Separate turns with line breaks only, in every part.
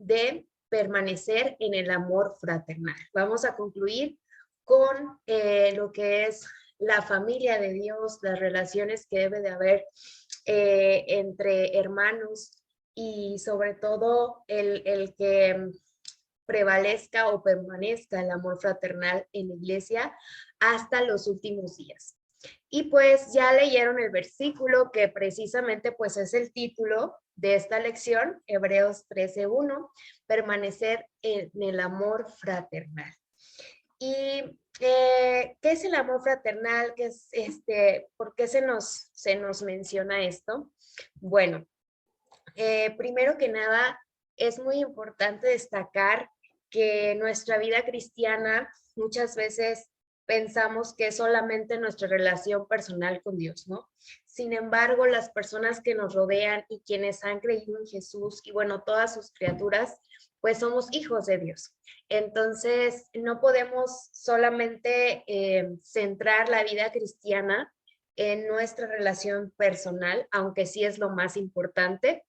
de permanecer en el amor fraternal. Vamos a concluir con lo que es la familia de Dios, las relaciones que debe de haber entre hermanos y sobre todo el que prevalezca o permanezca el amor fraternal en la iglesia hasta los últimos días. Y pues ya leyeron el versículo que precisamente pues es el título de esta lección, Hebreos 13:1, permanecer en el amor fraternal. ¿Y qué es el amor fraternal? ¿Qué es ¿por qué se nos menciona esto? Bueno, primero que nada, es muy importante destacar que nuestra vida cristiana muchas veces pensamos que es solamente nuestra relación personal con Dios, ¿no? Sin embargo, las personas que nos rodean y quienes han creído en Jesús y bueno, todas sus criaturas, pues somos hijos de Dios. Entonces, no podemos solamente centrar la vida cristiana en nuestra relación personal, aunque sí es lo más importante,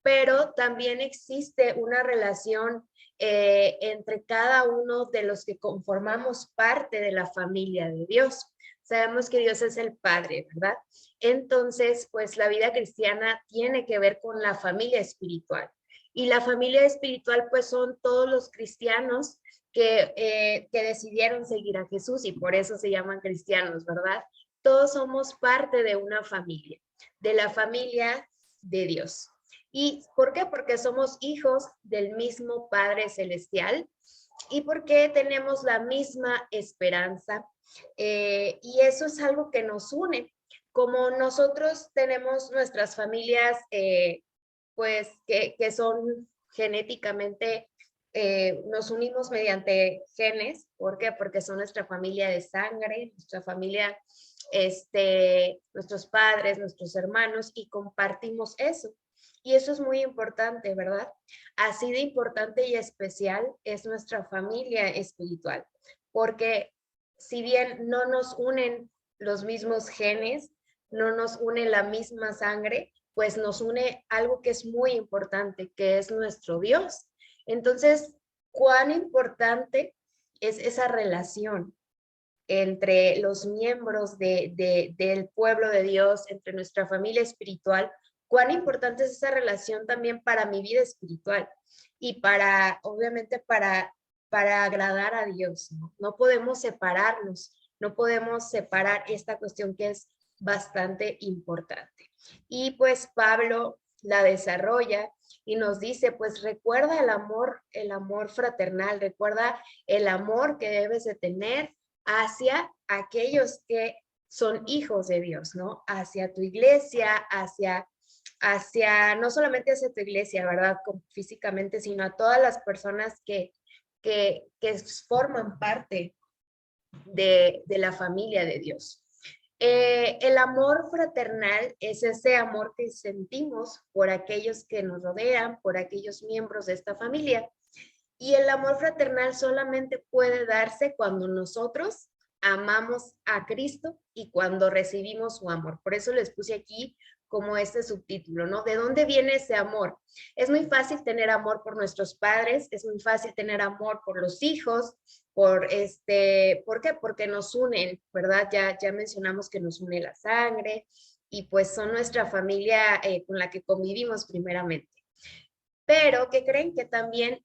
pero también existe una relación entre cada uno de los que conformamos parte de la familia de Dios. Sabemos que Dios es el Padre, ¿verdad? Entonces, pues la vida cristiana tiene que ver con la familia espiritual. Y la familia espiritual, pues son todos los cristianos que decidieron seguir a Jesús y por eso se llaman cristianos, ¿verdad? Todos somos parte de una familia, de la familia de Dios. ¿Y por qué? Porque somos hijos del mismo Padre Celestial y porque tenemos la misma esperanza. Y eso es algo que nos une. Como nosotros tenemos nuestras familias, pues que son genéticamente, nos unimos mediante genes. ¿Por qué? Porque son nuestra familia de sangre, nuestra familia, nuestros padres, nuestros hermanos, y compartimos eso. Y eso es muy importante, ¿verdad? Así de importante y especial es nuestra familia espiritual, porque si bien no nos unen los mismos genes, no nos une la misma sangre, pues nos une algo que es muy importante, que es nuestro Dios. Entonces, ¿cuán importante es esa relación entre los miembros del pueblo de Dios, entre nuestra familia espiritual? Cuán importante es esa relación también para mi vida espiritual y para, obviamente, para agradar a Dios, ¿no? No podemos separarnos, no podemos separar esta cuestión que es bastante importante. Y pues Pablo la desarrolla y nos dice, pues recuerda el amor fraternal, recuerda el amor que debes de tener hacia aquellos que son hijos de Dios, ¿no? Hacia tu iglesia, no solamente hacia tu iglesia, ¿verdad? Físicamente, sino a todas las personas que forman parte de la familia de Dios. El amor fraternal es ese amor que sentimos por aquellos que nos rodean, por aquellos miembros de esta familia. Y el amor fraternal solamente puede darse cuando nosotros amamos a Cristo y cuando recibimos su amor. Por eso les puse aquí como este subtítulo, ¿no? ¿De dónde viene ese amor? Es muy fácil tener amor por nuestros padres, es muy fácil tener amor por los hijos, ¿por qué? Porque nos unen, ¿verdad? Ya mencionamos que nos une la sangre y pues son nuestra familia con la que convivimos primeramente. Pero que creen que también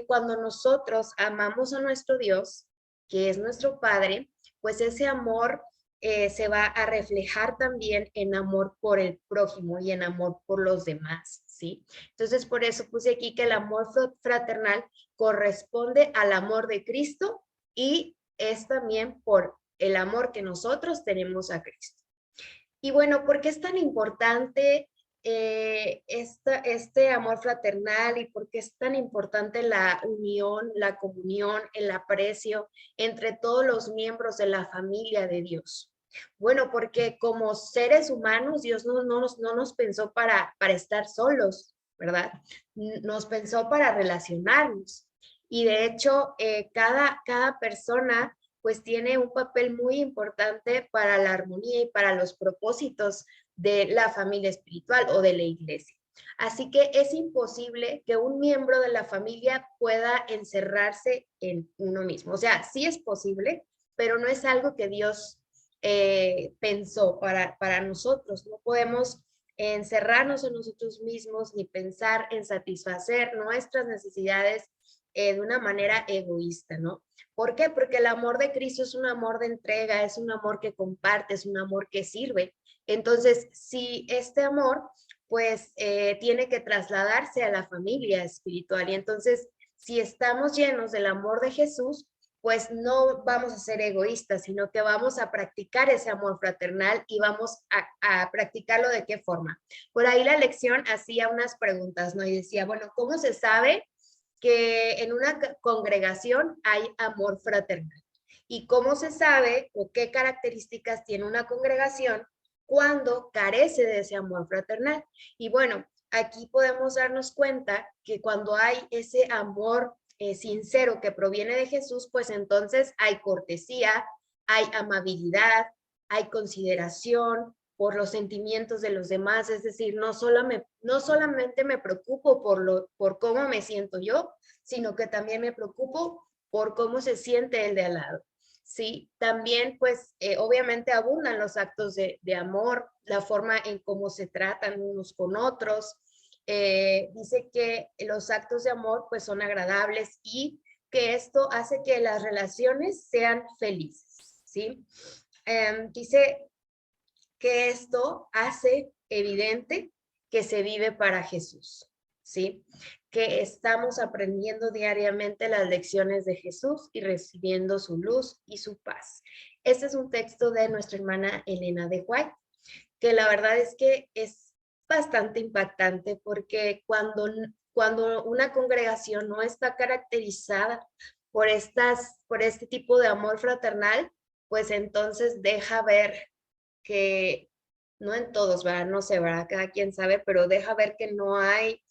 cuando nosotros amamos a nuestro Dios, que es nuestro Padre, pues ese amor se va a reflejar también en amor por el prójimo y en amor por los demás, ¿sí? Entonces, por eso puse aquí que el amor fraternal corresponde al amor de Cristo y es también por el amor que nosotros tenemos a Cristo. Y bueno, ¿por qué es tan importante este amor fraternal y por qué es tan importante la unión, la comunión, el aprecio entre todos los miembros de la familia de Dios? Bueno, porque como seres humanos, Dios no nos pensó para estar solos, ¿verdad? Nos pensó para relacionarnos. Y de hecho, cada persona pues tiene un papel muy importante para la armonía y para los propósitos de la familia espiritual o de la iglesia. Así que es imposible que un miembro de la familia pueda encerrarse en uno mismo. O sea, sí es posible, pero no es algo que Dios pensó para nosotros. No podemos encerrarnos en nosotros mismos ni pensar en satisfacer nuestras necesidades de una manera egoísta, ¿no? ¿Por qué? Porque el amor de Cristo es un amor de entrega, es un amor que comparte, es un amor que sirve. Entonces, si este amor pues tiene que trasladarse a la familia espiritual. Y entonces, si estamos llenos del amor de Jesús, pues no vamos a ser egoístas, sino que vamos a practicar ese amor fraternal y vamos a practicarlo de qué forma. Por ahí la lección hacía unas preguntas, ¿no? Y decía, bueno, ¿cómo se sabe que en una congregación hay amor fraternal? ¿Y cómo se sabe o qué características tiene una congregación cuando carece de ese amor fraternal? Y bueno, aquí podemos darnos cuenta que cuando hay ese amor sincero que proviene de Jesús, pues entonces hay cortesía, hay amabilidad, hay consideración por los sentimientos de los demás, es decir, no solamente me preocupo por cómo me siento yo, sino que también me preocupo por cómo se siente el de al lado. Sí, también pues obviamente abundan los actos de amor, la forma en cómo se tratan unos con otros. Dice que los actos de amor pues son agradables y que esto hace que las relaciones sean felices, ¿sí? Dice que esto hace evidente que se vive para Jesús, ¿sí? Que estamos aprendiendo diariamente las lecciones de Jesús y recibiendo su luz y su paz. Este es un texto de nuestra hermana Elena de White, que la verdad es que es bastante impactante porque cuando una congregación no está caracterizada por este tipo de amor fraternal, pues entonces deja ver que, no en todos, ¿verdad? No sé, ¿verdad? Cada quien sabe, pero deja ver que no hay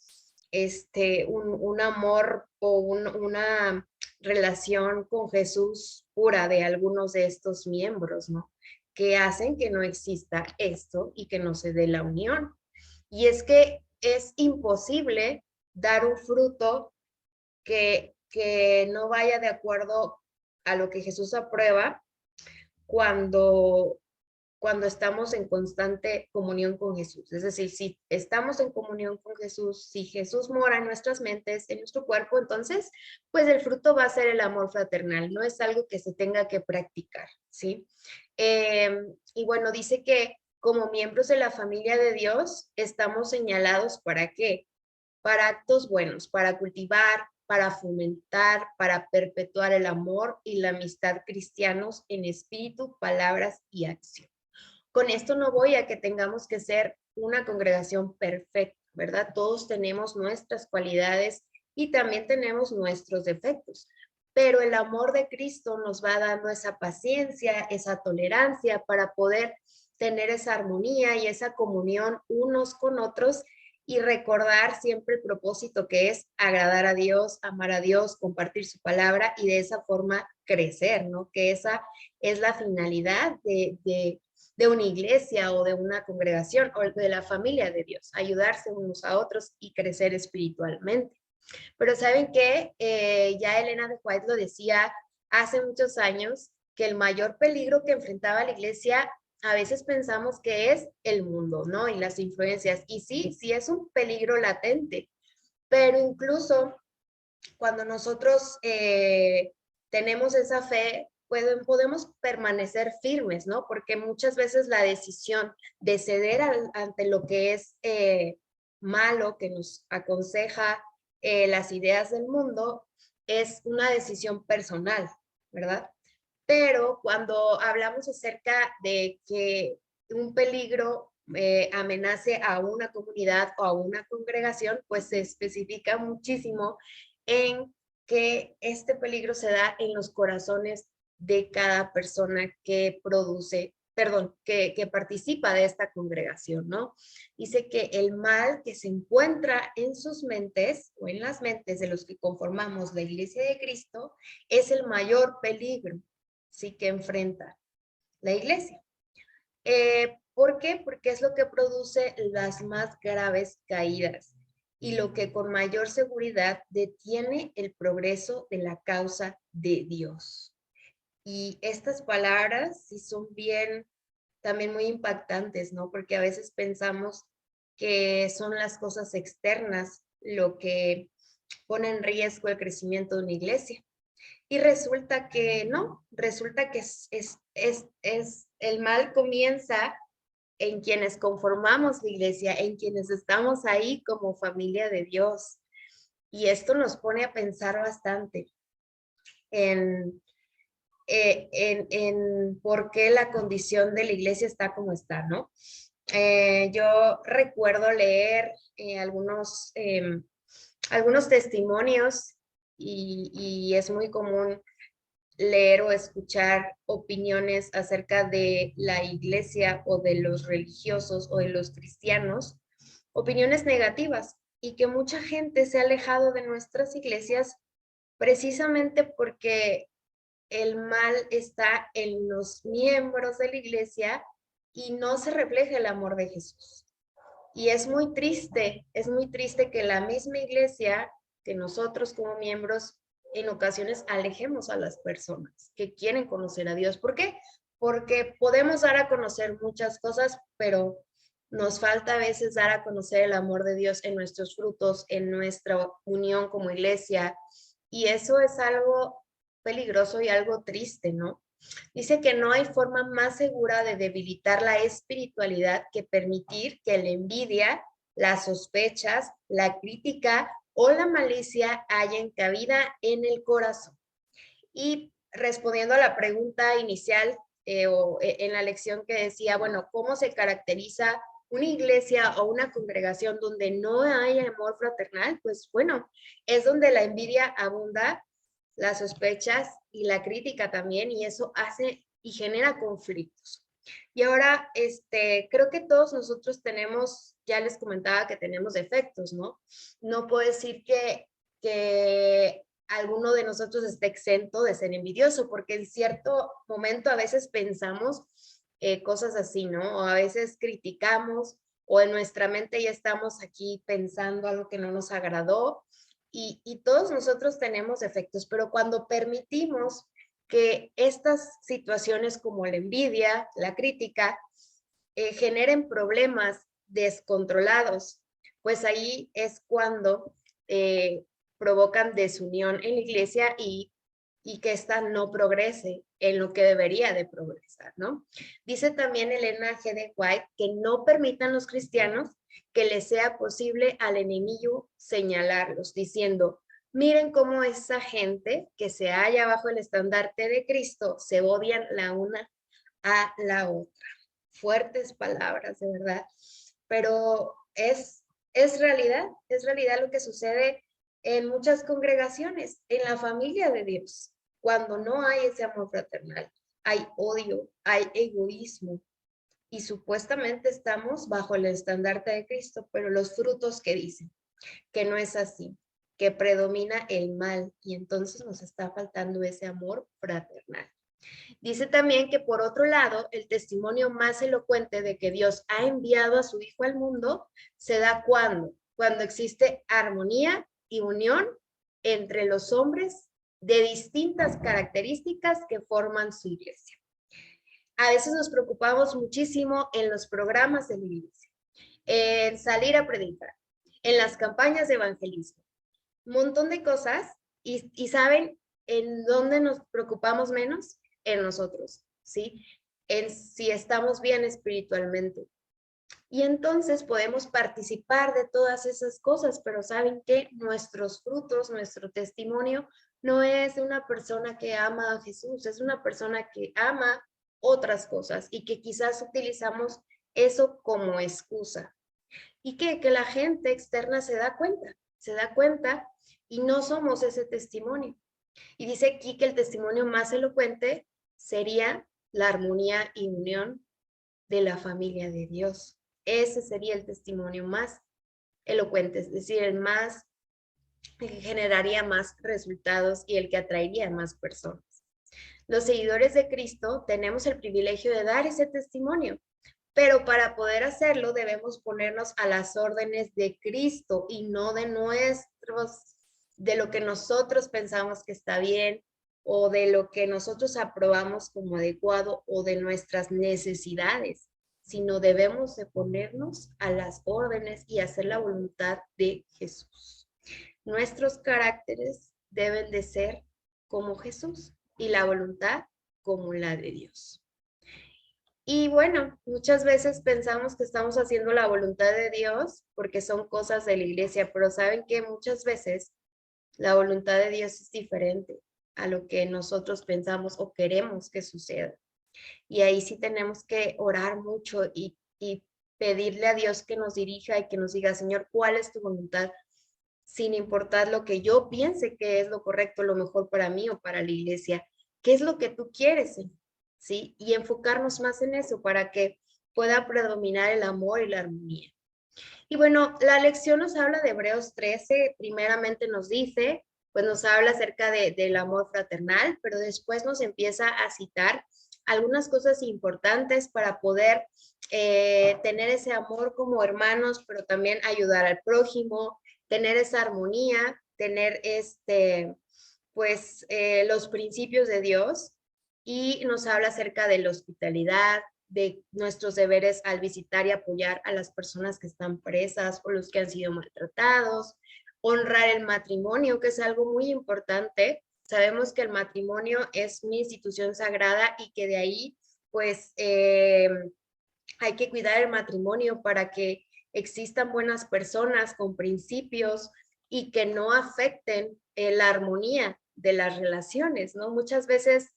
un amor o una relación con Jesús pura de algunos de estos miembros, ¿no? Que hacen que no exista esto y que no se dé la unión. Y es que es imposible dar un fruto que no vaya de acuerdo a lo que Jesús aprueba cuando cuando estamos en constante comunión con Jesús. Es decir, si estamos en comunión con Jesús, si Jesús mora en nuestras mentes, en nuestro cuerpo, entonces, pues el fruto va a ser el amor fraternal, no es algo que se tenga que practicar, ¿sí? Y bueno, dice que como miembros de la familia de Dios, estamos señalados ¿para qué? Para actos buenos, para cultivar, para fomentar, para perpetuar el amor y la amistad cristianos en espíritu, palabras y acción. Con esto no voy a que tengamos que ser una congregación perfecta, ¿verdad? Todos tenemos nuestras cualidades y también tenemos nuestros defectos, pero el amor de Cristo nos va dando esa paciencia, esa tolerancia para poder tener esa armonía y esa comunión unos con otros y recordar siempre el propósito que es agradar a Dios, amar a Dios, compartir su palabra y de esa forma crecer, ¿no? Que esa es la finalidad de una iglesia o de una congregación o de la familia de Dios, ayudarse unos a otros y crecer espiritualmente. Pero saben que ya Elena de White lo decía hace muchos años, que el mayor peligro que enfrentaba la iglesia a veces pensamos que es el mundo, ¿no? Y las influencias. Y sí, sí es un peligro latente, pero incluso cuando nosotros tenemos esa fe, podemos permanecer firmes, ¿no? Porque muchas veces la decisión de ceder ante lo que es malo, que nos aconseja las ideas del mundo, es una decisión personal, ¿verdad? Pero cuando hablamos acerca de que un peligro amenace a una comunidad o a una congregación, pues se especifica muchísimo en que este peligro se da en los corazones de cada persona que produce, perdón, que participa de esta congregación, ¿no? Dice que el mal que se encuentra en sus mentes o en las mentes de los que conformamos la Iglesia de Cristo es el mayor peligro, sí, que enfrenta la Iglesia. ¿Por qué? Porque es lo que produce las más graves caídas y lo que con mayor seguridad detiene el progreso de la causa de Dios. Y estas palabras sí son bien, también muy impactantes, ¿no? Porque a veces pensamos que son las cosas externas lo que pone en riesgo el crecimiento de una iglesia. Y resulta que no, resulta que el mal comienza en quienes conformamos la iglesia, en quienes estamos ahí como familia de Dios. Y esto nos pone a pensar bastante en, en por qué la condición de la iglesia está como está, ¿no? Yo recuerdo leer algunos testimonios y es muy común leer o escuchar opiniones acerca de la iglesia o de los religiosos o de los cristianos, opiniones negativas y que mucha gente se ha alejado de nuestras iglesias precisamente porque el mal está en los miembros de la iglesia y no se refleja el amor de Jesús. Y es muy triste que la misma iglesia, que nosotros como miembros, en ocasiones alejemos a las personas que quieren conocer a Dios. ¿Por qué? Porque podemos dar a conocer muchas cosas, pero nos falta a veces dar a conocer el amor de Dios en nuestros frutos, en nuestra unión como iglesia. Y eso es algo peligroso y algo triste, ¿no? Dice que no hay forma más segura de debilitar la espiritualidad que permitir que la envidia, las sospechas, la crítica o la malicia hayan cabida en el corazón. Y respondiendo a la pregunta inicial en la lección que decía, bueno, ¿cómo se caracteriza una iglesia o una congregación donde no hay amor fraternal? Pues bueno, es donde la envidia abunda, las sospechas y la crítica también, y eso hace y genera conflictos. Y ahora, creo que todos nosotros tenemos, ya les comentaba que tenemos defectos, ¿no? No puedo decir que alguno de nosotros esté exento de ser envidioso, porque en cierto momento a veces pensamos cosas así, ¿no? O a veces criticamos o en nuestra mente ya estamos aquí pensando algo que no nos agradó y todos nosotros tenemos defectos, pero cuando permitimos que estas situaciones como la envidia, la crítica, generen problemas descontrolados, pues ahí es cuando provocan desunión en la iglesia y que ésta no progrese en lo que debería de progresar, ¿no? Dice también Elena G. de White que no permitan los cristianos que les sea posible al enemigo señalarlos, diciendo, miren cómo esa gente que se halla bajo el estandarte de Cristo se odian la una a la otra. Fuertes palabras, de verdad, pero es realidad lo que sucede en muchas congregaciones, en la familia de Dios, cuando no hay ese amor fraternal, hay odio, hay egoísmo, y supuestamente estamos bajo el estandarte de Cristo, pero los frutos que dicen que no es así, que predomina el mal, y entonces nos está faltando ese amor fraternal. Dice también que por otro lado, el testimonio más elocuente de que Dios ha enviado a su Hijo al mundo se da cuando existe armonía y unión entre los hombres de distintas características que forman su iglesia. A veces nos preocupamos muchísimo en los programas de la iglesia, en salir a predicar, en las campañas de evangelismo, un montón de cosas y ¿saben en dónde nos preocupamos menos? En nosotros, ¿sí? En si estamos bien espiritualmente. Y entonces podemos participar de todas esas cosas, pero ¿saben qué? Nuestros frutos, nuestro testimonio no es de una persona que ama a Jesús, es una persona que ama otras cosas y que quizás utilizamos eso como excusa. Y que la gente externa se da cuenta y no somos ese testimonio. Y dice aquí que el testimonio más elocuente sería la armonía y unión de la familia de Dios. Ese sería el testimonio más elocuente, es decir, el más que generaría más resultados y el que atraería a más personas. Los seguidores de Cristo tenemos el privilegio de dar ese testimonio, Pero para poder hacerlo debemos ponernos a las órdenes de Cristo y no de lo que nosotros pensamos que está bien o de lo que nosotros aprobamos como adecuado o de nuestras necesidades, sino debemos de ponernos a las órdenes y hacer la voluntad de Jesús. Nuestros caracteres deben de ser como Jesús y la voluntad como la de Dios. Y bueno, muchas veces pensamos que estamos haciendo la voluntad de Dios porque son cosas de la iglesia, pero saben que muchas veces la voluntad de Dios es diferente a lo que nosotros pensamos o queremos que suceda. Y ahí sí tenemos que orar mucho y pedirle a Dios que nos dirija y que nos diga, Señor, ¿cuál es tu voluntad? Sin importar lo que yo piense que es lo correcto, lo mejor para mí o para la iglesia. ¿Qué es lo que tú quieres, Señor? ¿Sí? Y enfocarnos más en eso para que pueda predominar el amor y la armonía. Y bueno, la lección nos habla de Hebreos 13, primeramente nos dice, pues nos habla acerca del amor fraternal, pero después nos empieza a citar algunas cosas importantes para poder tener ese amor como hermanos, pero también ayudar al prójimo, tener esa armonía, tener los principios de Dios, y nos habla acerca de la hospitalidad, de nuestros deberes al visitar y apoyar a las personas que están presas o los que han sido maltratados, honrar el matrimonio, que es algo muy importante. Sabemos que el matrimonio es una institución sagrada y que de ahí, pues, hay que cuidar el matrimonio para que existan buenas personas con principios y que no afecten la armonía de las relaciones, ¿no? Muchas veces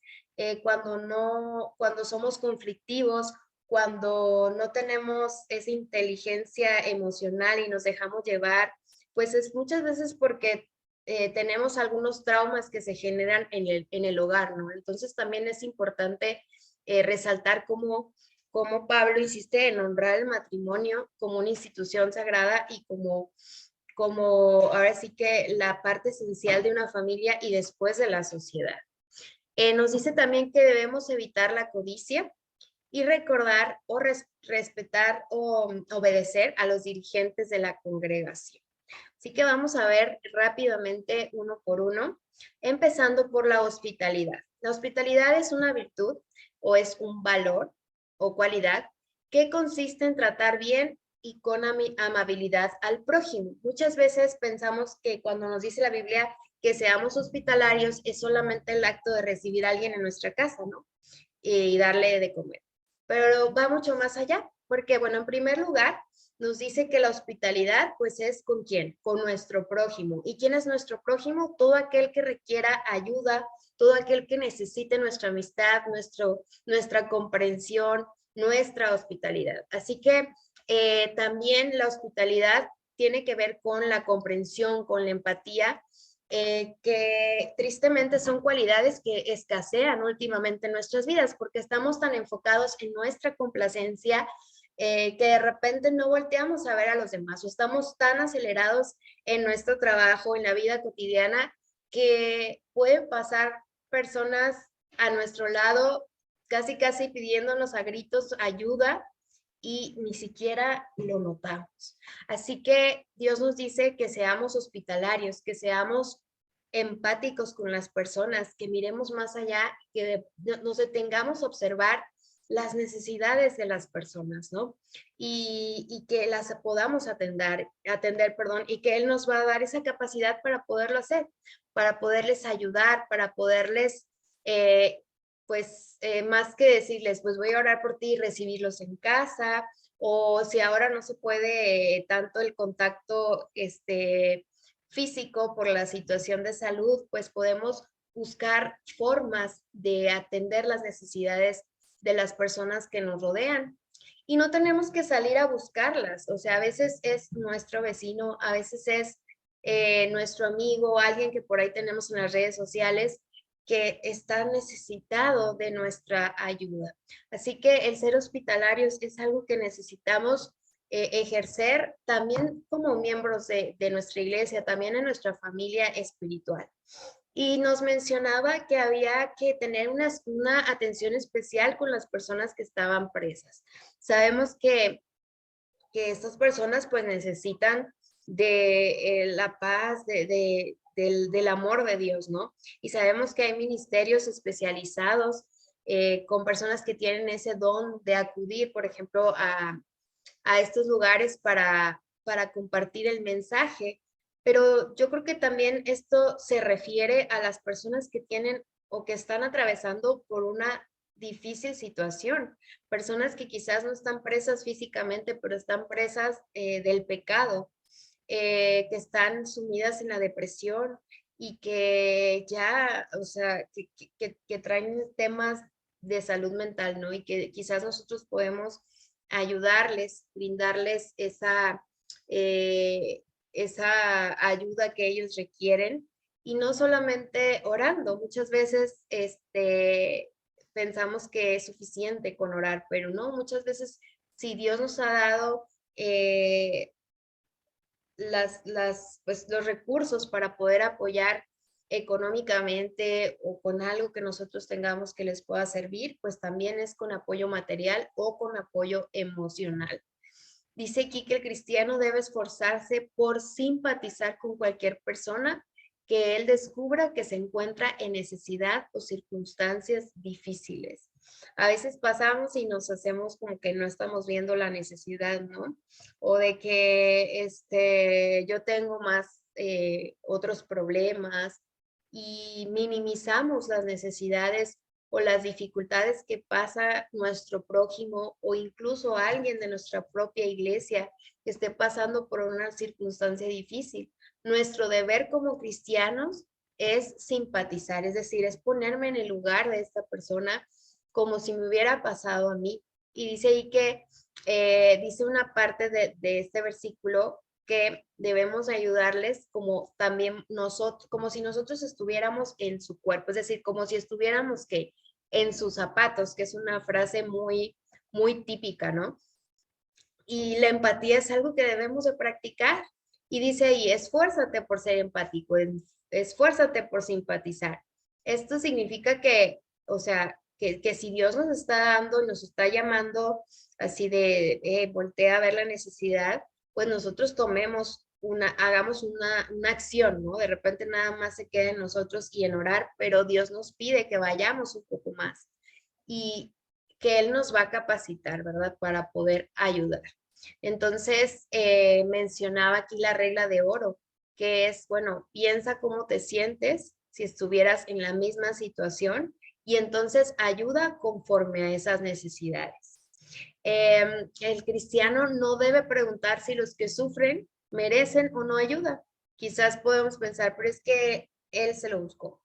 cuando somos conflictivos, cuando no tenemos esa inteligencia emocional y nos dejamos llevar, pues es muchas veces porque tenemos algunos traumas que se generan en el hogar, ¿no? Entonces también es importante resaltar cómo Pablo insiste en honrar el matrimonio como una institución sagrada y como ahora sí que la parte esencial de una familia y después de la sociedad. Nos dice también que debemos evitar la codicia y recordar o respetar o obedecer a los dirigentes de la congregación. Así que vamos a ver rápidamente uno por uno, empezando por la hospitalidad. La hospitalidad es una virtud o es un valor o cualidad que consiste en tratar bien y con amabilidad al prójimo. Muchas veces pensamos que cuando nos dice la Biblia que seamos hospitalarios es solamente el acto de recibir a alguien en nuestra casa, ¿no? Y darle de comer. Pero va mucho más allá, porque bueno, en primer lugar, nos dice que la hospitalidad, pues es ¿con quién? Con nuestro prójimo. ¿Y quién es nuestro prójimo? Todo aquel que requiera ayuda, todo aquel que necesite nuestra amistad, nuestra comprensión, nuestra hospitalidad. Así que también la hospitalidad tiene que ver con la comprensión, con la empatía, que tristemente son cualidades que escasean últimamente en nuestras vidas porque estamos tan enfocados en nuestra complacencia que de repente no volteamos a ver a los demás o estamos tan acelerados en nuestro trabajo, en la vida cotidiana, que pueden pasar personas a nuestro lado casi casi pidiéndonos a gritos ayuda y ni siquiera lo notamos. Así que Dios nos dice que seamos hospitalarios, que seamos empáticos con las personas, que miremos más allá, que nos detengamos a observar las necesidades de las personas, ¿no? Y que las podamos atender, perdón, y que Él nos va a dar esa capacidad para poderlo hacer, para poderles ayudar, para poderles más que decirles, pues voy a orar por ti y recibirlos en casa, o si ahora no se puede tanto el contacto físico por la situación de salud, pues podemos buscar formas de atender las necesidades de las personas que nos rodean. Y no tenemos que salir a buscarlas, o sea, a veces es nuestro vecino, a veces es nuestro amigo, alguien que por ahí tenemos en las redes sociales, que está necesitado de nuestra ayuda. Así que el ser hospitalarios es algo que necesitamos ejercer también como miembros de nuestra iglesia, también en nuestra familia espiritual. Y nos mencionaba que había que tener una atención especial con las personas que estaban presas. Sabemos que estas personas pues necesitan de la paz, del amor de Dios, ¿no? Y sabemos que hay ministerios especializados con personas que tienen ese don de acudir, por ejemplo, a estos lugares para compartir el mensaje. Pero yo creo que también esto se refiere a las personas que tienen o que están atravesando por una difícil situación, personas que quizás no están presas físicamente, pero están presas del pecado, que están sumidas en la depresión y que ya, o sea, que traen temas de salud mental, ¿no? Y que quizás nosotros podemos ayudarles, brindarles esa ayuda que ellos requieren y no solamente orando. Muchas veces pensamos que es suficiente con orar, pero no, muchas veces si Dios nos ha dado pues, los recursos para poder apoyar económicamente o con algo que nosotros tengamos que les pueda servir, pues también es con apoyo material o con apoyo emocional. Dice aquí que el cristiano debe esforzarse por simpatizar con cualquier persona que él descubra que se encuentra en necesidad o circunstancias difíciles. A veces pasamos y nos hacemos como que no estamos viendo la necesidad, ¿no? O de que yo tengo más otros problemas y minimizamos las necesidades o las dificultades que pasa nuestro prójimo o incluso alguien de nuestra propia iglesia que esté pasando por una circunstancia difícil. Nuestro deber como cristianos es simpatizar, es decir, es ponerme en el lugar de esta persona como si me hubiera pasado a mí. Y dice ahí que, dice una parte de este versículo que debemos ayudarles como también nosotros, como si nosotros estuviéramos en su cuerpo, es decir, como si estuviéramos que en sus zapatos, que es una frase muy, muy típica, ¿no? Y la empatía es algo que debemos de practicar. Y dice ahí, esfuérzate por ser empático, esfuérzate por simpatizar. Esto significa que, o sea, que si Dios nos está dando, nos está llamando así de, voltea a ver la necesidad, pues nosotros hagamos una acción, ¿no? De repente nada más se queda en nosotros y en orar, pero Dios nos pide que vayamos un poco más y que Él nos va a capacitar, ¿verdad? Para poder ayudar. Entonces, mencionaba aquí la regla de oro, que es, bueno, piensa cómo te sientes si estuvieras en la misma situación y entonces ayuda conforme a esas necesidades. El cristiano no debe preguntar si los que sufren merecen o no ayuda. Quizás podemos pensar, pero es que él se lo buscó,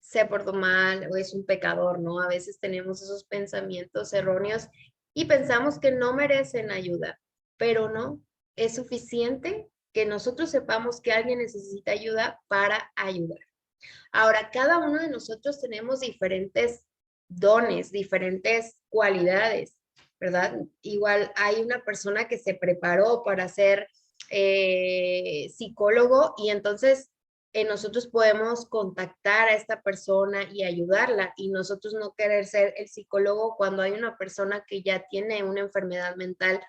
se portó mal o es un pecador, ¿no? A veces tenemos esos pensamientos erróneos y pensamos que no merecen ayuda, pero no, es suficiente que nosotros sepamos que alguien necesita ayuda para ayudar. Ahora, cada uno de nosotros tenemos diferentes dones, diferentes cualidades, ¿verdad? Igual hay una persona que se preparó para ser psicólogo y entonces nosotros podemos contactar a esta persona y ayudarla y nosotros no querer ser el psicólogo cuando hay una persona que ya tiene una enfermedad mental,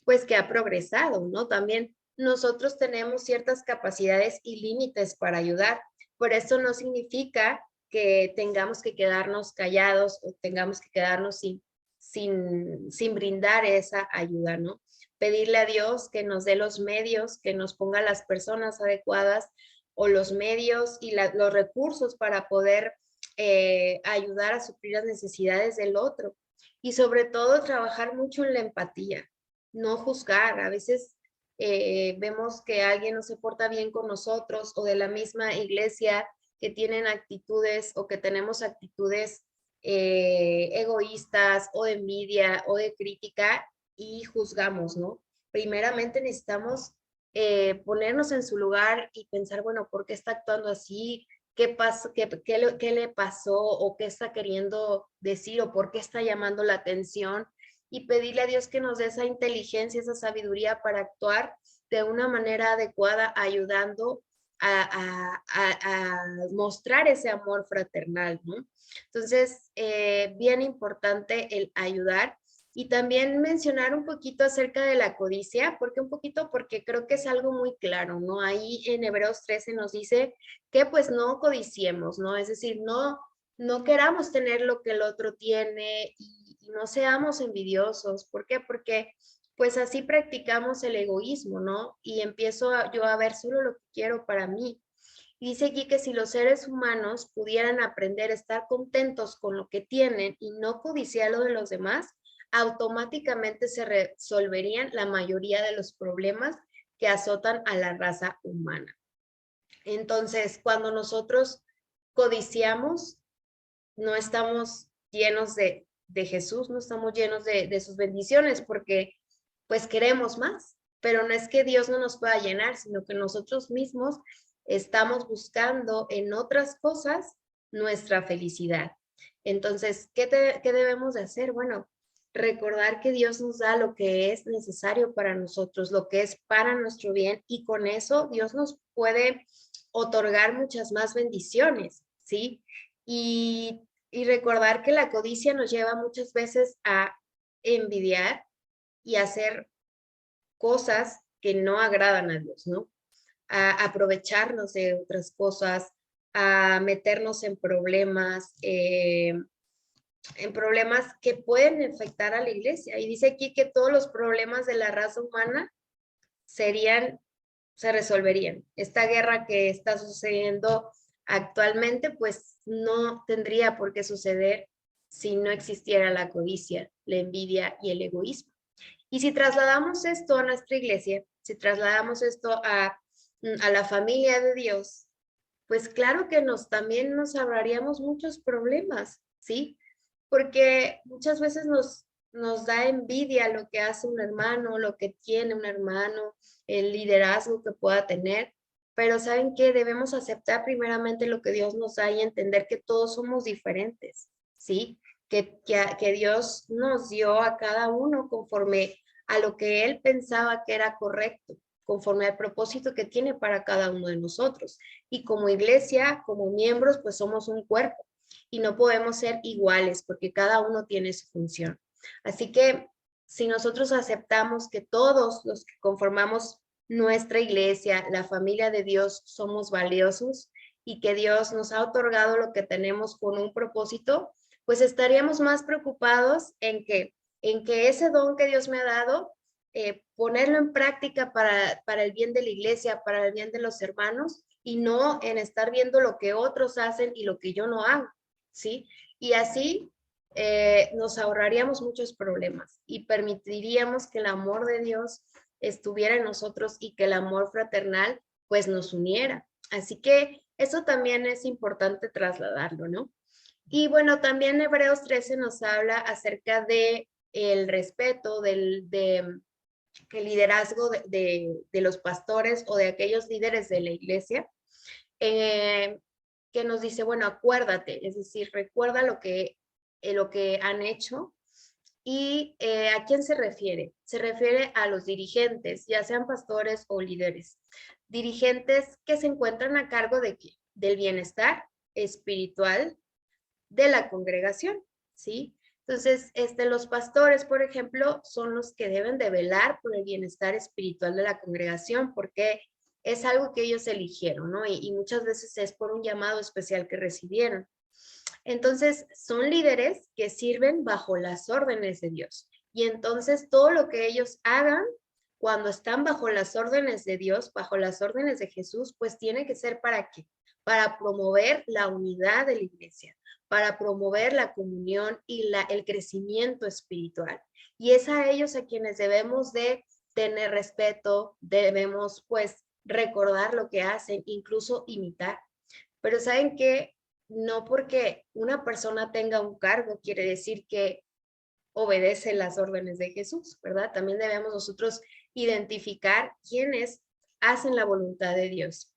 pues que ha progresado, ¿no? También nosotros tenemos ciertas capacidades y límites para ayudar. Por eso no significa que tengamos que quedarnos callados o tengamos que quedarnos sin brindar esa ayuda, ¿no? Pedirle a Dios que nos dé los medios, que nos ponga las personas adecuadas o los medios y los recursos para poder ayudar a suplir las necesidades del otro. Y sobre todo trabajar mucho en la empatía, no juzgar. A veces vemos que alguien no se porta bien con nosotros o de la misma iglesia que tienen actitudes o que tenemos actitudes egoístas o de envidia o de crítica y juzgamos, ¿no? Primeramente necesitamos ponernos en su lugar y pensar, bueno, ¿por qué está actuando así? ¿Qué pasó? ¿Qué le pasó? ¿O qué está queriendo decir? ¿O por qué está llamando la atención? Y pedirle a Dios que nos dé esa inteligencia, esa sabiduría para actuar de una manera adecuada, ayudando a mostrar ese amor fraternal, ¿no? Entonces, bien importante el ayudar y también mencionar un poquito acerca de la codicia, porque creo que es algo muy claro, ¿no? Ahí en Hebreos 13 nos dice que pues no codiciemos, ¿no? Es decir, no queramos tener lo que el otro tiene y no seamos envidiosos. ¿Por qué? Porque pues así practicamos el egoísmo, ¿no? Y yo a ver solo lo que quiero para mí. Y dice aquí que si los seres humanos pudieran aprender a estar contentos con lo que tienen y no codiciar lo de los demás, automáticamente se resolverían la mayoría de los problemas que azotan a la raza humana. Entonces, cuando nosotros codiciamos, no estamos llenos de Jesús, no estamos llenos de sus bendiciones, porque pues queremos más, pero no es que Dios no nos pueda llenar, sino que nosotros mismos estamos buscando en otras cosas nuestra felicidad. Entonces, ¿qué debemos de hacer? Bueno, recordar que Dios nos da lo que es necesario para nosotros, lo que es para nuestro bien, y con eso Dios nos puede otorgar muchas más bendiciones, ¿sí? Y recordar que la codicia nos lleva muchas veces a envidiar y a hacer cosas que no agradan a Dios, ¿no? A aprovecharnos de otras cosas, a meternos en problemas que pueden afectar a la iglesia. Y dice aquí que todos los problemas de la raza humana se resolverían. Esta guerra que está sucediendo actualmente, pues no tendría por qué suceder si no existiera la codicia, la envidia y el egoísmo. Y si trasladamos esto a nuestra iglesia, si trasladamos esto a la familia de Dios, pues claro que también nos ahorraríamos muchos problemas, ¿sí? Porque muchas veces nos da envidia lo que hace un hermano, lo que tiene un hermano, el liderazgo que pueda tener, pero ¿saben qué? Debemos aceptar primeramente lo que Dios nos da y entender que todos somos diferentes, ¿sí? Que Dios nos dio a cada uno conforme a lo que Él pensaba que era correcto, conforme al propósito que tiene para cada uno de nosotros. Y como iglesia, como miembros, pues somos un cuerpo y no podemos ser iguales porque cada uno tiene su función. Así que si nosotros aceptamos que todos los que conformamos nuestra iglesia, la familia de Dios, somos valiosos y que Dios nos ha otorgado lo que tenemos con un propósito, pues estaríamos más preocupados en que ese don que Dios me ha dado, ponerlo en práctica para el bien de la iglesia, para el bien de los hermanos, y no en estar viendo lo que otros hacen y lo que yo no hago, ¿sí? Y así nos ahorraríamos muchos problemas y permitiríamos que el amor de Dios estuviera en nosotros y que el amor fraternal pues nos uniera. Así que eso también es importante trasladarlo, ¿no? Y bueno, también Hebreos 13 nos habla acerca de el respeto, el liderazgo de los pastores o de aquellos líderes de la iglesia, eh, que nos dice, bueno, acuérdate, es decir, recuerda lo que han hecho. ¿Y a quién se refiere? Se refiere a los dirigentes, ya sean pastores o líderes. Dirigentes que se encuentran a cargo de qué? Del bienestar espiritual de la congregación, ¿sí? Entonces, los pastores, por ejemplo, son los que deben de velar por el bienestar espiritual de la congregación, porque es algo que ellos eligieron, ¿no? Y muchas veces es por un llamado especial que recibieron. Entonces, son líderes que sirven bajo las órdenes de Dios. Y entonces, todo lo que ellos hagan cuando están bajo las órdenes de Dios, bajo las órdenes de Jesús, pues tiene que ser ¿para qué? Para promover la unidad de la iglesia, para promover la comunión y el crecimiento espiritual. Y es a ellos a quienes debemos de tener respeto, debemos pues recordar lo que hacen, incluso imitar. Pero ¿saben qué? No porque una persona tenga un cargo quiere decir que obedece las órdenes de Jesús, ¿verdad? También debemos nosotros identificar quiénes hacen la voluntad de Dios.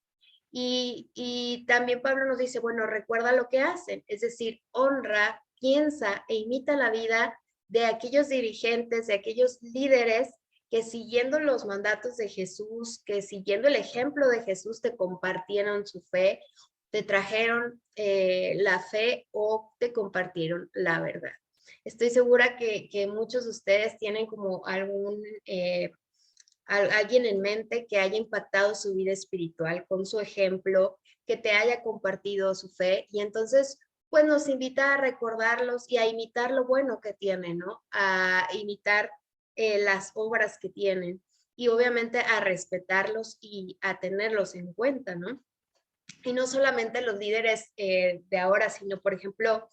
Y también Pablo nos dice, bueno, recuerda lo que hacen, es decir, honra, piensa e imita la vida de aquellos dirigentes, de aquellos líderes que siguiendo los mandatos de Jesús, que siguiendo el ejemplo de Jesús te compartieron su fe, te trajeron la fe o te compartieron la verdad. Estoy segura que muchos de ustedes tienen como alguien en mente que haya impactado su vida espiritual con su ejemplo, que te haya compartido su fe y entonces pues nos invita a recordarlos y a imitar lo bueno que tienen, ¿no? A imitar las obras que tienen y obviamente a respetarlos y a tenerlos en cuenta, ¿no? Y no solamente los líderes de ahora, sino por ejemplo,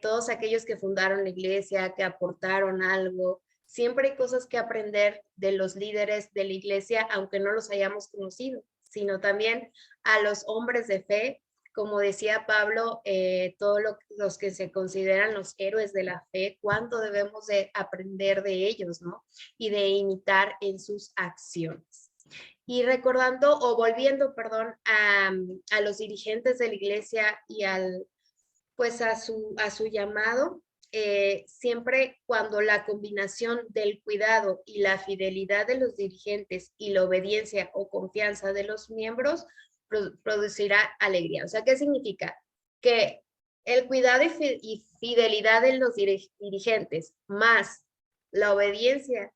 todos aquellos que fundaron la iglesia, que aportaron algo. Siempre hay cosas que aprender de los líderes de la iglesia, aunque no los hayamos conocido, sino también a los hombres de fe, como decía Pablo, todos los que se consideran los héroes de la fe, cuánto debemos de aprender de ellos, ¿no? Y de imitar en sus acciones. Y recordando o volviendo, perdón, a los dirigentes de la iglesia y pues a su llamado, siempre cuando la combinación del cuidado y la fidelidad de los dirigentes y la obediencia o confianza de los miembros producirá alegría. O sea, ¿qué significa? Que el cuidado y fidelidad de los dirigentes más la obediencia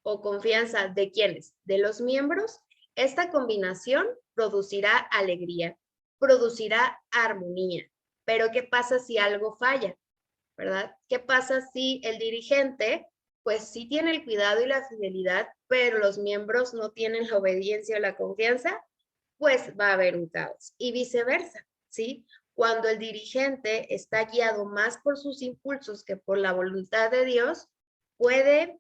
o confianza de quienes, de los miembros, esta combinación producirá alegría, producirá armonía. Pero ¿qué pasa si algo falla? ¿Verdad? ¿Qué pasa si el dirigente, pues sí tiene el cuidado y la fidelidad, pero los miembros no tienen la obediencia o la confianza? Pues va a haber un caos. Y viceversa, ¿sí? Cuando el dirigente está guiado más por sus impulsos que por la voluntad de Dios, puede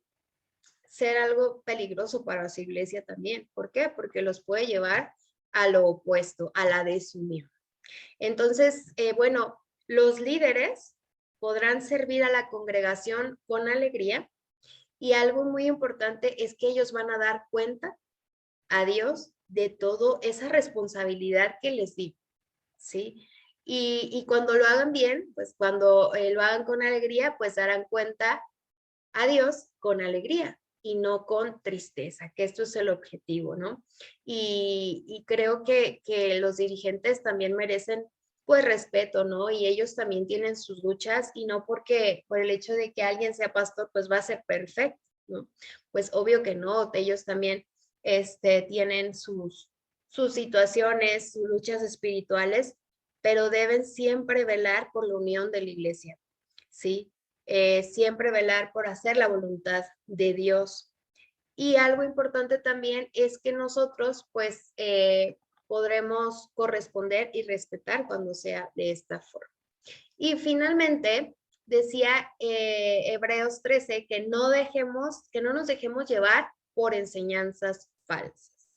ser algo peligroso para su iglesia también. ¿Por qué? Porque los puede llevar a lo opuesto, a la desunión. Entonces, bueno, los líderes podrán servir a la congregación con alegría y algo muy importante es que ellos van a dar cuenta a Dios de toda esa responsabilidad que les di, ¿sí? Y cuando lo hagan bien, pues cuando lo hagan con alegría, pues darán cuenta a Dios con alegría y no con tristeza, que esto es el objetivo, ¿no? Y creo que los dirigentes también merecen pues respeto, ¿no? Y ellos también tienen sus luchas y no porque por el hecho de que alguien sea pastor pues va a ser perfecto, ¿no? Pues obvio que no, ellos también tienen sus situaciones, sus luchas espirituales, pero deben siempre velar por la unión de la iglesia, ¿sí? Siempre velar por hacer la voluntad de Dios. Y algo importante también es que nosotros pues podremos corresponder y respetar cuando sea de esta forma. Y finalmente decía Hebreos 13 que no nos dejemos llevar por enseñanzas falsas.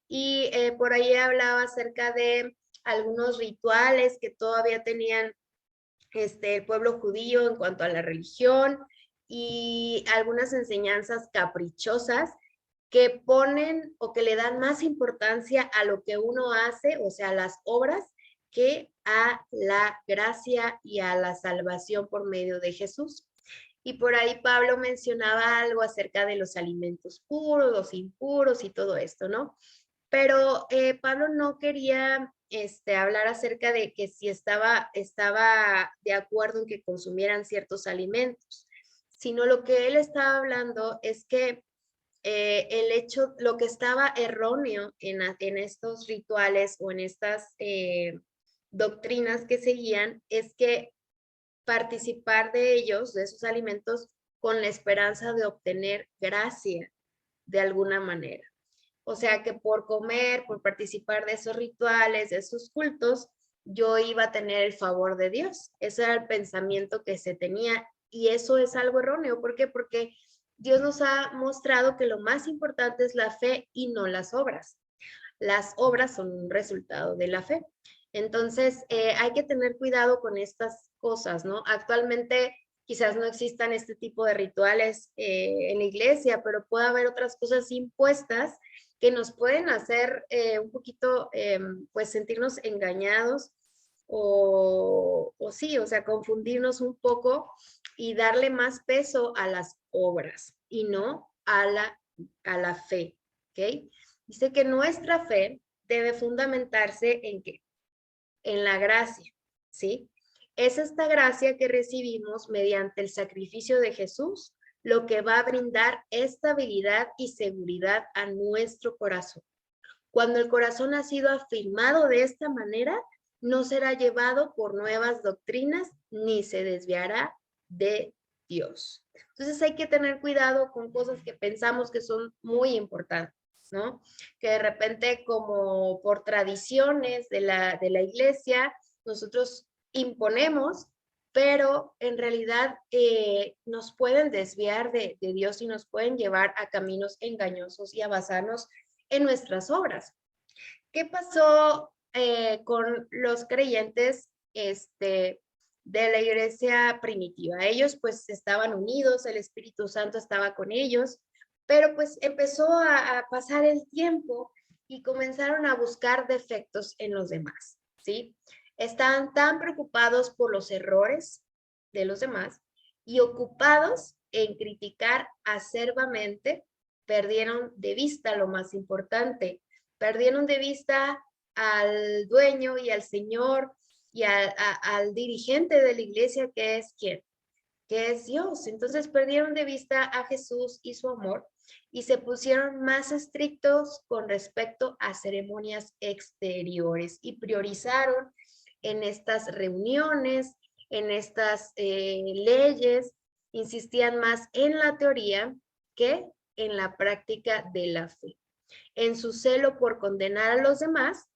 Y por ahí hablaba acerca de algunos rituales que todavía tenían el pueblo judío en cuanto a la religión y algunas enseñanzas caprichosas que ponen o que le dan más importancia a lo que uno hace, o sea, a las obras, que a la gracia y a la salvación por medio de Jesús. Y por ahí Pablo mencionaba algo acerca de los alimentos puros, los impuros y todo esto, ¿no? Pero Pablo no quería hablar acerca de que si estaba de acuerdo en que consumieran ciertos alimentos, sino lo que él estaba hablando es que lo que estaba erróneo en estos rituales o en estas doctrinas que seguían, es que participar de ellos, de esos alimentos, con la esperanza de obtener gracia de alguna manera. O sea que por comer, por participar de esos rituales, de esos cultos, yo iba a tener el favor de Dios. Ese era el pensamiento que se tenía y eso es algo erróneo. ¿Por qué? Porque Dios nos ha mostrado que lo más importante es la fe y no las obras. Las obras son un resultado de la fe. Entonces, hay que tener cuidado con estas cosas, ¿no? Actualmente quizás no existan este tipo de rituales en la iglesia, pero puede haber otras cosas impuestas que nos pueden hacer un poquito, pues, sentirnos engañados o sí, o sea, confundirnos un poco y darle más peso a las obras y no a la a la fe, ¿ok? Dice que nuestra fe debe fundamentarse ¿en qué? En la gracia, ¿sí? Es esta gracia que recibimos mediante el sacrificio de Jesús lo que va a brindar estabilidad y seguridad a nuestro corazón. Cuando el corazón ha sido afirmado de esta manera, no será llevado por nuevas doctrinas ni se desviará de Dios. Entonces hay que tener cuidado con cosas que pensamos que son muy importantes, ¿no? Que de repente como por tradiciones de la iglesia, nosotros imponemos, pero en realidad nos pueden desviar de Dios y nos pueden llevar a caminos engañosos y a basarnos en nuestras obras. ¿Qué pasó con los creyentes de la iglesia primitiva? Ellos pues estaban unidos, el Espíritu Santo estaba con ellos, pero pues empezó a pasar el tiempo y comenzaron a buscar defectos en los demás, ¿sí? Estaban tan preocupados por los errores de los demás y ocupados en criticar acerbamente, perdieron de vista lo más importante, perdieron de vista al dueño y al Señor y al dirigente de la iglesia, que es ¿quién? Que es Dios. Entonces perdieron de vista a Jesús y su amor y se pusieron más estrictos con respecto a ceremonias exteriores y priorizaron en estas reuniones, en estas leyes, insistían más en la teoría que en la práctica de la fe. En su celo por condenar a los demás,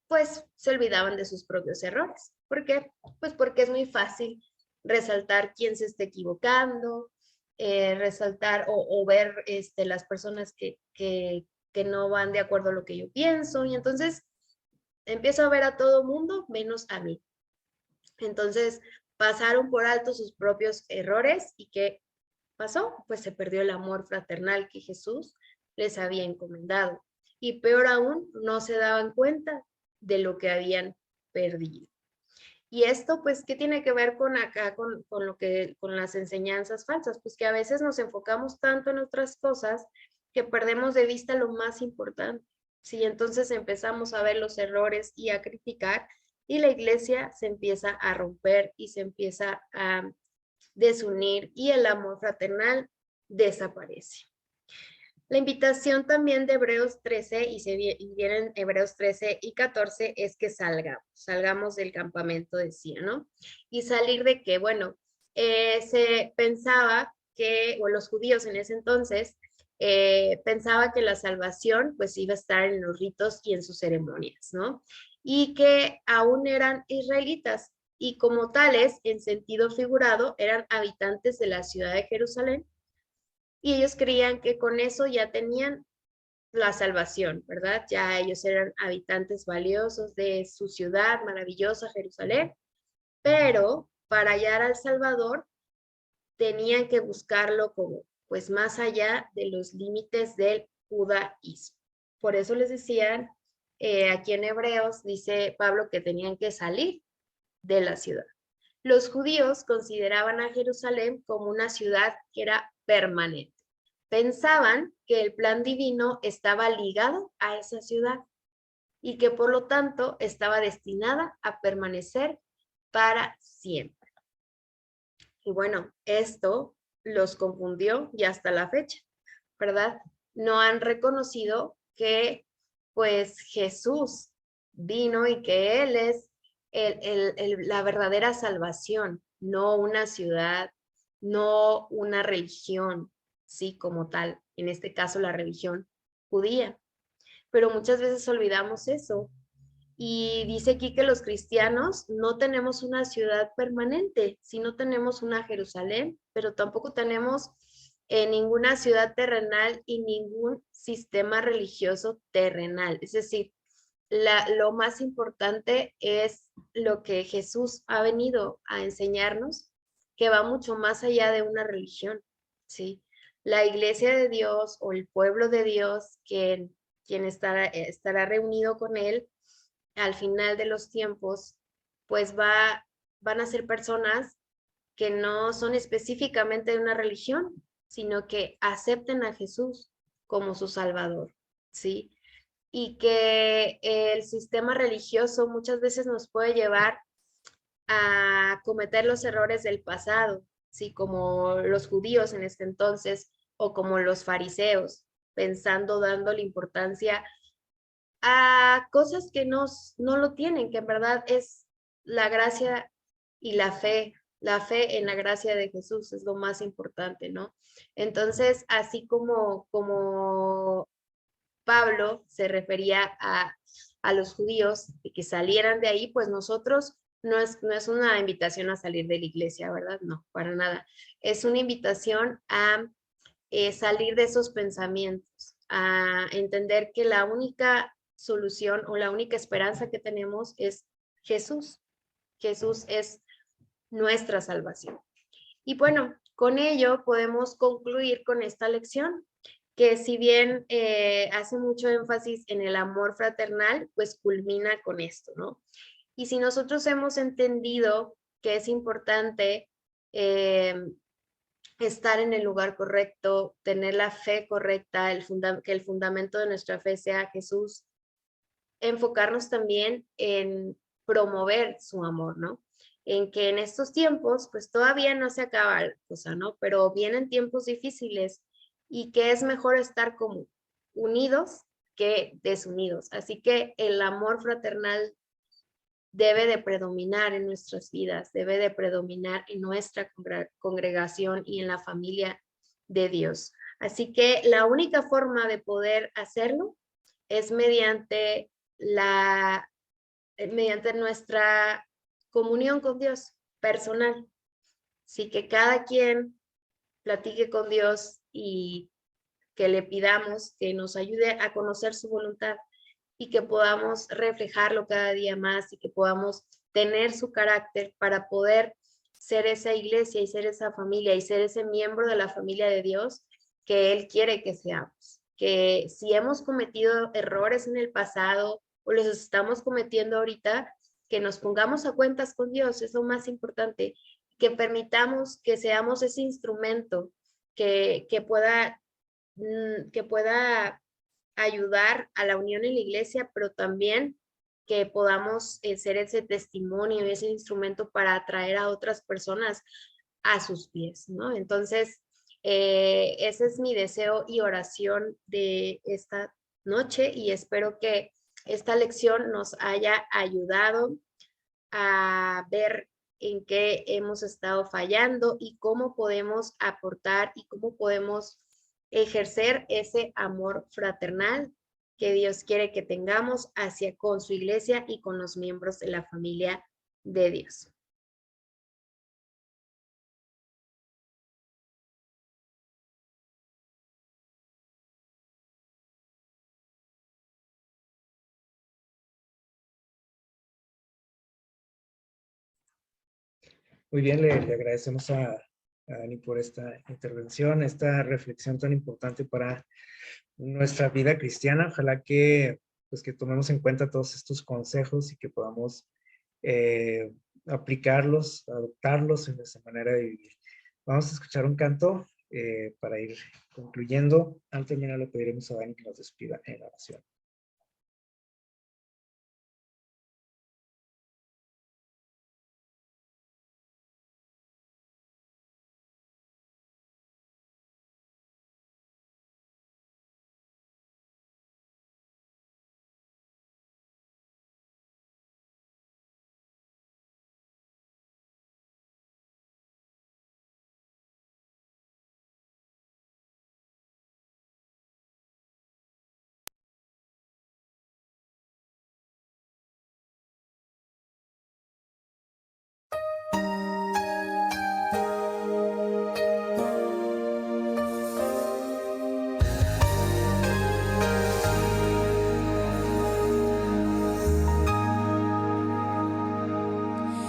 pues se olvidaban de sus propios errores. ¿Por qué? Pues porque es muy fácil resaltar quién se está equivocando, resaltar o ver las personas que no van de acuerdo a lo que yo pienso, y entonces empiezo a ver a todo mundo menos a mí. Entonces pasaron por alto sus propios errores y ¿qué pasó? Pues se perdió el amor fraternal que Jesús les había encomendado. Y peor aún, no se daban cuenta de lo que habían perdido. Y esto, pues, ¿qué tiene que ver con acá, con las enseñanzas falsas? Pues que a veces nos enfocamos tanto en otras cosas que perdemos de vista lo más importante. Sí, entonces empezamos a ver los errores y a criticar, y la iglesia se empieza a romper y se empieza a desunir y el amor fraternal desaparece. La invitación también de Hebreos 13, y vienen Hebreos 13 y 14, es que salgamos del campamento, decía, ¿no? Y salir de que, bueno, se pensaba que, o los judíos en ese entonces, pensaba que la salvación pues iba a estar en los ritos y en sus ceremonias, ¿no? Y que aún eran israelitas y como tales, en sentido figurado, eran habitantes de la ciudad de Jerusalén, y ellos creían que con eso ya tenían la salvación, ¿verdad? Ya ellos eran habitantes valiosos de su ciudad maravillosa, Jerusalén, pero para hallar al Salvador tenían que buscarlo como, pues más allá de los límites del judaísmo. Por eso les decían, aquí en Hebreos dice Pablo que tenían que salir de la ciudad. Los judíos consideraban a Jerusalén como una ciudad que era permanente. Pensaban que el plan divino estaba ligado a esa ciudad y que por lo tanto estaba destinada a permanecer para siempre. Y bueno, esto los confundió y hasta la fecha, ¿verdad? No han reconocido que pues Jesús vino y que Él es la verdadera salvación, no una ciudad, no una religión, sí, como tal, en este caso la religión judía. Pero muchas veces olvidamos eso. Y dice aquí que los cristianos no tenemos una ciudad permanente, sí no tenemos una Jerusalén, pero tampoco tenemos ninguna ciudad terrenal y ningún sistema religioso terrenal. Es decir, lo más importante es lo que Jesús ha venido a enseñarnos, que va mucho más allá de una religión, ¿sí? La iglesia de Dios o el pueblo de Dios, quien estará reunido con Él al final de los tiempos, pues van a ser personas que no son específicamente de una religión, sino que acepten a Jesús como su Salvador, ¿sí? Y que el sistema religioso muchas veces nos puede llevar a cometer los errores del pasado, ¿sí? Como los judíos en este entonces o como los fariseos, pensando, dándole importancia a cosas que no lo tienen, que en verdad es la gracia y la fe en la gracia de Jesús es lo más importante, ¿no? Entonces, así como Pablo se refería a los judíos y que salieran de ahí, pues nosotros no es una invitación a salir de la iglesia, ¿verdad? No, para nada. Es una invitación a salir de esos pensamientos, a entender que la única solución o la única esperanza que tenemos es Jesús. Jesús es nuestra salvación. Y bueno, con ello podemos concluir con esta lección, que si bien hace mucho énfasis en el amor fraternal, pues culmina con esto, ¿no? Y si nosotros hemos entendido que es importante estar en el lugar correcto, tener la fe correcta, que el fundamento de nuestra fe sea Jesús, enfocarnos también en promover su amor, ¿no? En que en estos tiempos, pues todavía no se acaba la cosa, ¿no? Pero vienen tiempos difíciles y que es mejor estar como unidos que desunidos. Así que el amor fraternal debe de predominar en nuestras vidas, debe de predominar en nuestra congregación y en la familia de Dios. Así que la única forma de poder hacerlo es mediante nuestra comunión con Dios personal. Así que cada quien platique con Dios y que le pidamos que nos ayude a conocer su voluntad y que podamos reflejarlo cada día más y que podamos tener su carácter para poder ser esa iglesia y ser esa familia y ser ese miembro de la familia de Dios que Él quiere que seamos. Que si hemos cometido errores en el pasado o los estamos cometiendo ahorita, que nos pongamos a cuentas con Dios, es lo más importante, que permitamos que seamos ese instrumento que pueda ayudar a la unión en la iglesia, pero también que podamos ser ese testimonio, ese instrumento para atraer a otras personas a sus pies, ¿no? Entonces, ese es mi deseo y oración de esta noche y espero que esta lección nos haya ayudado a ver en qué hemos estado fallando y cómo podemos aportar y cómo podemos ejercer ese amor fraternal que Dios quiere que tengamos hacia con su iglesia y con los miembros de la familia de Dios.
Muy bien, le agradecemos a Dani por esta intervención, esta reflexión tan importante para nuestra vida cristiana. Ojalá que, pues, que tomemos en cuenta todos estos consejos y que podamos aplicarlos, adoptarlos en nuestra manera de vivir. Vamos a escuchar un canto para ir concluyendo. Al terminar le pediremos a Dani que nos despida en la oración.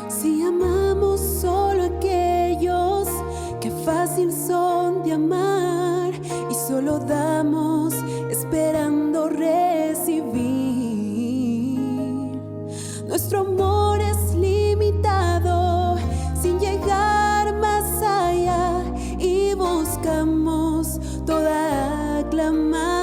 Si amamos solo a aquellos que fácil son de amar y solo damos esperando recibir, nuestro amor es limitado sin llegar más allá y buscamos toda aclamación.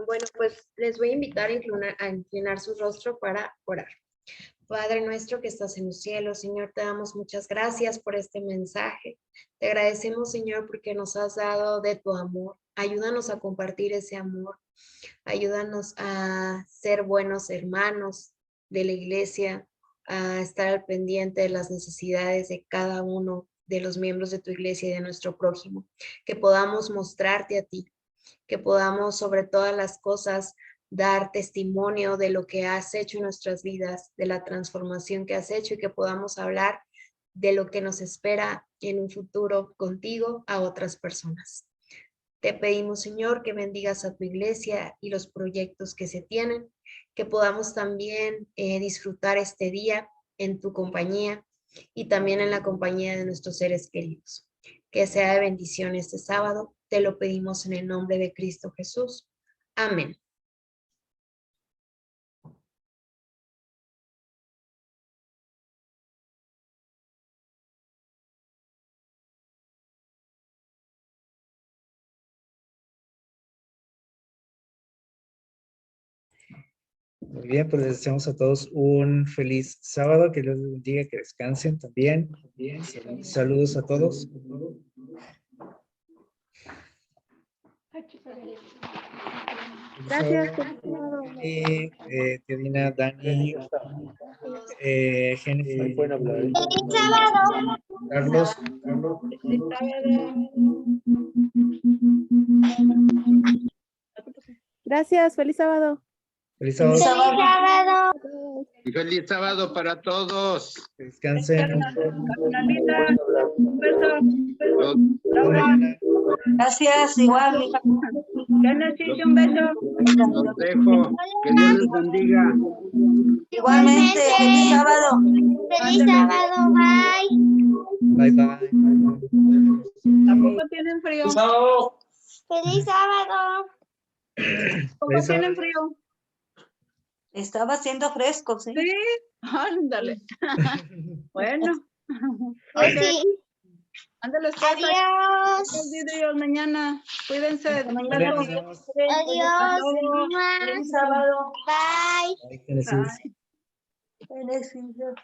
Bueno, pues les voy a invitar a inclinar su rostro para orar. Padre nuestro que estás en los cielos, Señor, te damos muchas gracias por este mensaje. Te agradecemos, Señor, porque nos has dado de tu amor. Ayúdanos a compartir ese amor. Ayúdanos a ser buenos hermanos de la iglesia, a estar al pendiente de las necesidades de cada uno de los miembros de tu iglesia y de nuestro prójimo. Que podamos mostrarte a ti, que podamos sobre todas las cosas dar testimonio de lo que has hecho en nuestras vidas, de la transformación que has hecho y que podamos hablar de lo que nos espera en un futuro contigo a otras personas. Te pedimos, Señor, que bendigas a tu iglesia y los proyectos que se tienen, que podamos también disfrutar este día en tu compañía y también en la compañía de nuestros seres queridos. Que sea de bendición este sábado. Te lo pedimos en el nombre de Cristo Jesús. Amén.
Muy bien, pues les deseamos a todos un feliz sábado, que Dios les bendiga, que descansen también. Saludos a todos.
Gracias.
Teodina, Dani, Jennifer, Carlos.
Gracias, feliz sábado.
Feliz sábado.
Y feliz sábado para todos.
Descansen.
Gracias, igual.
Un beso. Los dejo. Que Dios les bendiga.
Igualmente, feliz sábado.
Feliz sábado,
Bye,
bye.
bye.
¿Tampoco tienen frío?
Feliz sábado.
¿Tampoco tienen frío?
Estaba haciendo fresco, ¿sí?
Sí, ándale. Bueno.
Pues
Ok.
sí.
Ándale,
Adiós.
Dios mañana. Cuídense.
Adiós.
Adiós.
Feliz sábado.
Bye.
Bye, Genesis.
Feliz sábado.